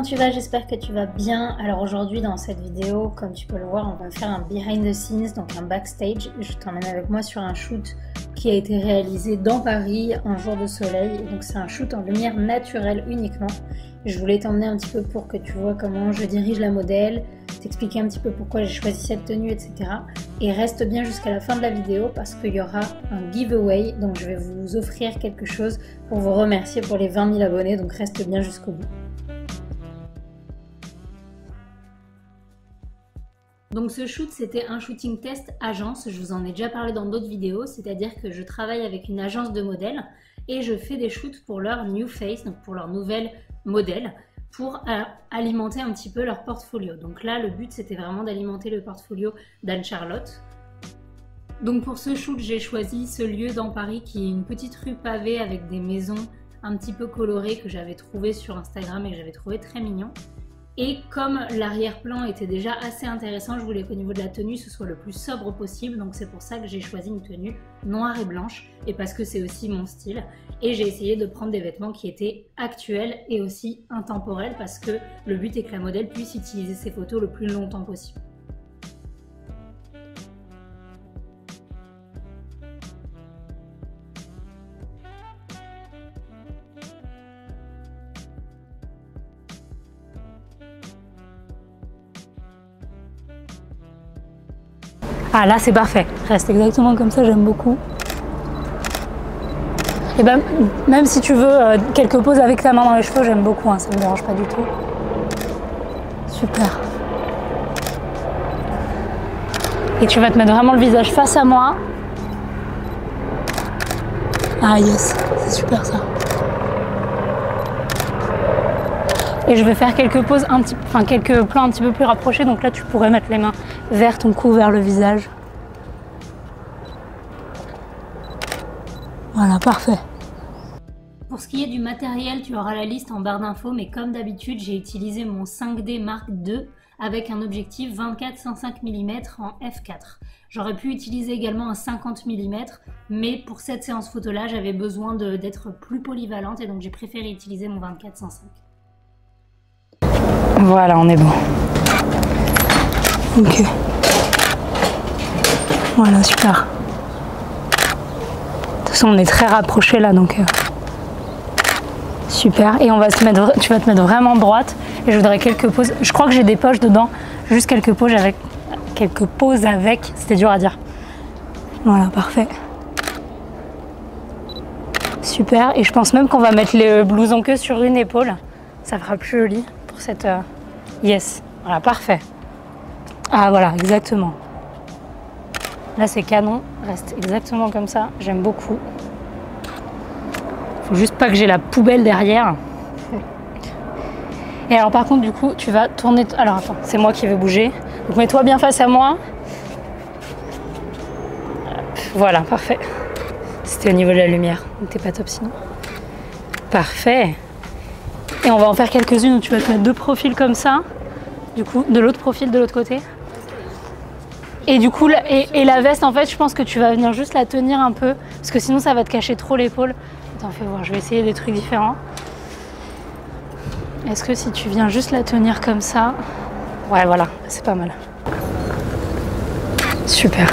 tu vas? J'espère que tu vas bien. Alors aujourd'hui dans cette vidéo, comme tu peux le voir, on va faire un behind the scenes, donc un backstage. Je t'emmène avec moi sur un shoot qui a été réalisé dans Paris un jour de soleil. Donc c'est un shoot en lumière naturelle uniquement. Je voulais t'emmener un petit peu pour que tu vois comment je dirige la modèle, t'expliquer un petit peu pourquoi j'ai choisi cette tenue, etc. Et reste bien jusqu'à la fin de la vidéo parce qu'il y aura un giveaway. Donc je vais vous offrir quelque chose pour vous remercier pour les 20 000 abonnés. Donc reste bien jusqu'au bout. Donc ce shoot, c'était un shooting test agence, je vous en ai déjà parlé dans d'autres vidéos, c'est-à-dire que je travaille avec une agence de modèles et je fais des shoots pour leur new face, donc pour leur nouvelle modèle, pour alimenter un petit peu leur portfolio. Donc là, le but, c'était vraiment d'alimenter le portfolio d'Anne-Charlotte. Donc pour ce shoot, j'ai choisi ce lieu dans Paris qui est une petite rue pavée avec des maisons un petit peu colorées que j'avais trouvé sur Instagram et que j'avais trouvé très mignon. Et comme l'arrière-plan était déjà assez intéressant, je voulais qu'au niveau de la tenue, ce soit le plus sobre possible. Donc c'est pour ça que j'ai choisi une tenue noire et blanche, et parce que c'est aussi mon style. Et j'ai essayé de prendre des vêtements qui étaient actuels et aussi intemporels, parce que le but est que la modèle puisse utiliser ses photos le plus longtemps possible. Ah là c'est parfait, reste exactement comme ça, j'aime beaucoup. Et ben même si tu veux quelques poses avec ta main dans les cheveux, j'aime beaucoup, hein, ça me dérange pas du tout. Super. Et tu vas te mettre vraiment le visage face à moi. Ah yes, c'est super ça. Et je vais faire quelques poses quelques plans un petit peu plus rapprochés. Donc là, tu pourrais mettre les mains vers ton cou, vers le visage. Voilà, parfait. Pour ce qui est du matériel, tu auras la liste en barre d'infos. Mais comme d'habitude, j'ai utilisé mon 5D Mark II avec un objectif 24-105 mm en f4. J'aurais pu utiliser également un 50 mm, mais pour cette séance photo-là, j'avais besoin d'être plus polyvalente et donc j'ai préféré utiliser mon 24-105. Voilà, on est bon. Ok. Voilà, super. De toute façon, on est très rapprochés là, donc super. Et on va tu vas te mettre vraiment droite. Et je voudrais quelques poses. Je crois que j'ai des poches dedans. Juste quelques poses avec. C'était dur à dire. Voilà, parfait. Super. Et je pense même qu'on va mettre les blousons que sur une épaule. Ça fera plus joli. Cette yes, voilà, parfait. Ah voilà, exactement. Là c'est canon, reste exactement comme ça, j'aime beaucoup. Faut juste pas que j'ai la poubelle derrière. Et alors par contre du coup tu vas tourner, alors attends, c'est moi qui vais bouger, donc mets-toi bien face à moi. Voilà, parfait. C'était au niveau de la lumière, donc t'es pas top sinon. Parfait. Et on va en faire quelques-unes où tu vas te mettre deux profils comme ça, du coup, de l'autre profil de l'autre côté. Et du coup, et la veste, en fait, je pense que tu vas venir juste la tenir un peu, parce que sinon ça va te cacher trop l'épaule. Attends, fais voir, je vais essayer des trucs différents. Est-ce que si tu viens juste la tenir comme ça, ouais, voilà, c'est pas mal. Super.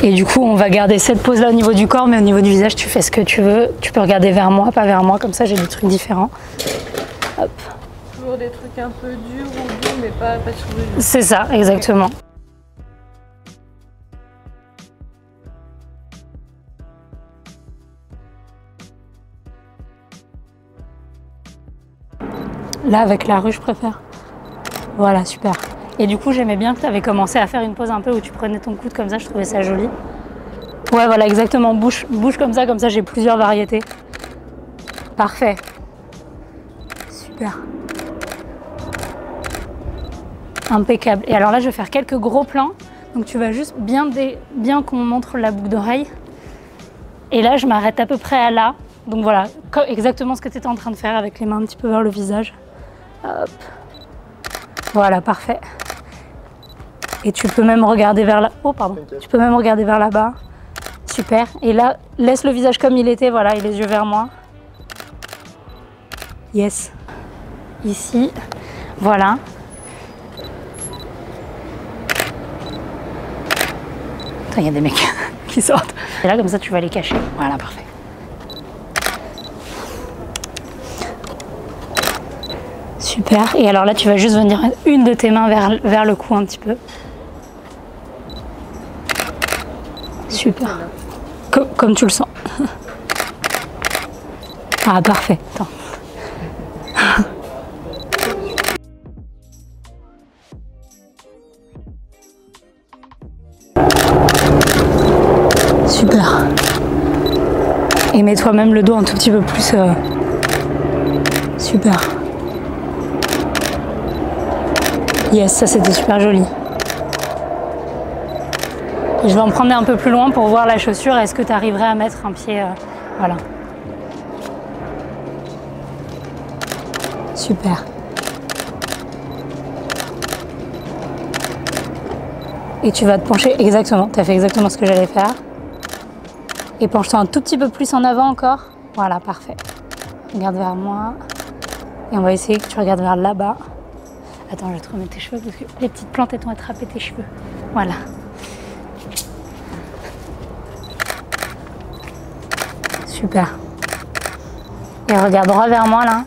Et du coup, on va garder cette pose-là au niveau du corps, mais au niveau du visage, tu fais ce que tu veux. Tu peux regarder vers moi, pas vers moi, comme ça j'ai des trucs différents. Hop. Toujours des trucs un peu durs ou doux, mais pas sur le jeu. C'est ça, exactement. Là, avec la rue, je préfère. Voilà, super. Et du coup, j'aimais bien que tu avais commencé à faire une pose un peu où tu prenais ton coude comme ça, je trouvais ça joli. Ouais, voilà, exactement, bouge comme ça j'ai plusieurs variétés. Parfait. Super. Impeccable. Et alors là, je vais faire quelques gros plans. Donc tu vas juste bien qu'on montre la boucle d'oreille. Et là, je m'arrête à peu près à là. Donc voilà, exactement ce que tu étais en train de faire avec les mains un petit peu vers le visage. Hop. Voilà, parfait. Et tu peux même regarder vers là. Oh, pardon. Tu peux même regarder vers là-bas. Super. Et là, laisse le visage comme il était, voilà, et les yeux vers moi. Yes. ici. Voilà. Il y a des mecs qui sortent. Et là, comme ça, tu vas les cacher. Voilà, parfait. Super. Et alors là, tu vas juste venir une de tes mains vers le cou un petit peu. Super. Comme tu le sens. Ah, parfait. Attends. Super. Et mets-toi même le dos un tout petit peu plus. Super. Yes, ça c'était super joli. Et je vais en prendre un peu plus loin pour voir la chaussure. Est-ce que tu arriverais à mettre un pied... voilà. Super. Et tu vas te pencher exactement. Tu as fait exactement ce que j'allais faire. Et penche-toi un tout petit peu plus en avant encore. Voilà, parfait. Regarde vers moi. Et on va essayer que tu regardes vers là-bas. Attends, je vais te remettre tes cheveux parce que les petites plantes elles t'ont attrapé tes cheveux. Voilà. Super. Et regarde droit vers moi là.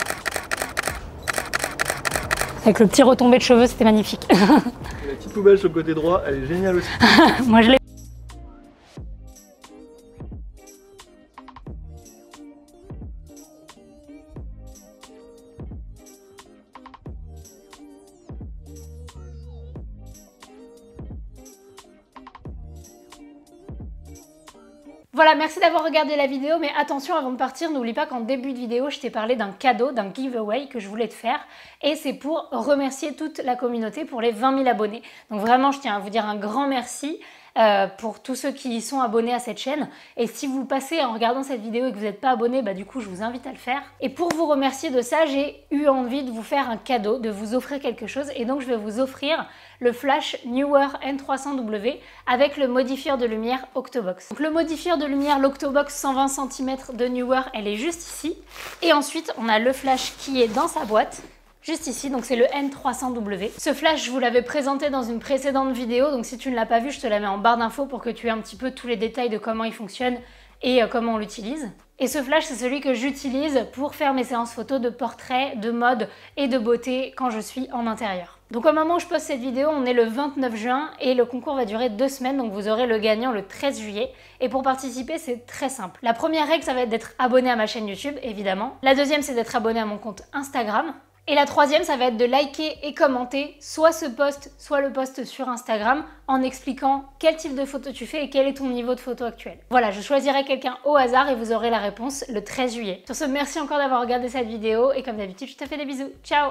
Avec le petit retombé de cheveux, c'était magnifique. La petite poubelle sur le côté droit, elle est géniale aussi. Moi je l'ai. Voilà, merci d'avoir regardé la vidéo, mais attention, avant de partir, n'oublie pas qu'en début de vidéo, je t'ai parlé d'un cadeau, d'un giveaway que je voulais te faire, et c'est pour remercier toute la communauté pour les 20 000 abonnés. Donc vraiment, je tiens à vous dire un grand merci pour tous ceux qui sont abonnés à cette chaîne. Et si vous passez en regardant cette vidéo et que vous n'êtes pas abonné, bah du coup, je vous invite à le faire. Et pour vous remercier de ça, j'ai eu envie de vous faire un cadeau, de vous offrir quelque chose, et donc je vais vous offrir le flash Neewer N300W avec le modifieur de lumière Octobox. Donc le modifieur de lumière, l'Octobox 120 cm de Neewer, elle est juste ici. Et ensuite, on a le flash qui est dans sa boîte, juste ici, donc c'est le N300W. Ce flash, je vous l'avais présenté dans une précédente vidéo, donc si tu ne l'as pas vu, je te la mets en barre d'infos pour que tu aies un petit peu tous les détails de comment il fonctionne et comment on l'utilise. Et ce flash, c'est celui que j'utilise pour faire mes séances photos de portrait, de mode et de beauté quand je suis en intérieur. Donc au moment où je poste cette vidéo, on est le 29 juin et le concours va durer 2 semaines, donc vous aurez le gagnant le 13 juillet. Et pour participer, c'est très simple. La première règle, ça va être d'être abonné à ma chaîne YouTube, évidemment. La deuxième, c'est d'être abonné à mon compte Instagram. Et la troisième, ça va être de liker et commenter soit ce post, soit le post sur Instagram en expliquant quel type de photo tu fais et quel est ton niveau de photo actuel. Voilà, je choisirai quelqu'un au hasard et vous aurez la réponse le 13 juillet. Sur ce, merci encore d'avoir regardé cette vidéo et comme d'habitude, je te fais des bisous. Ciao!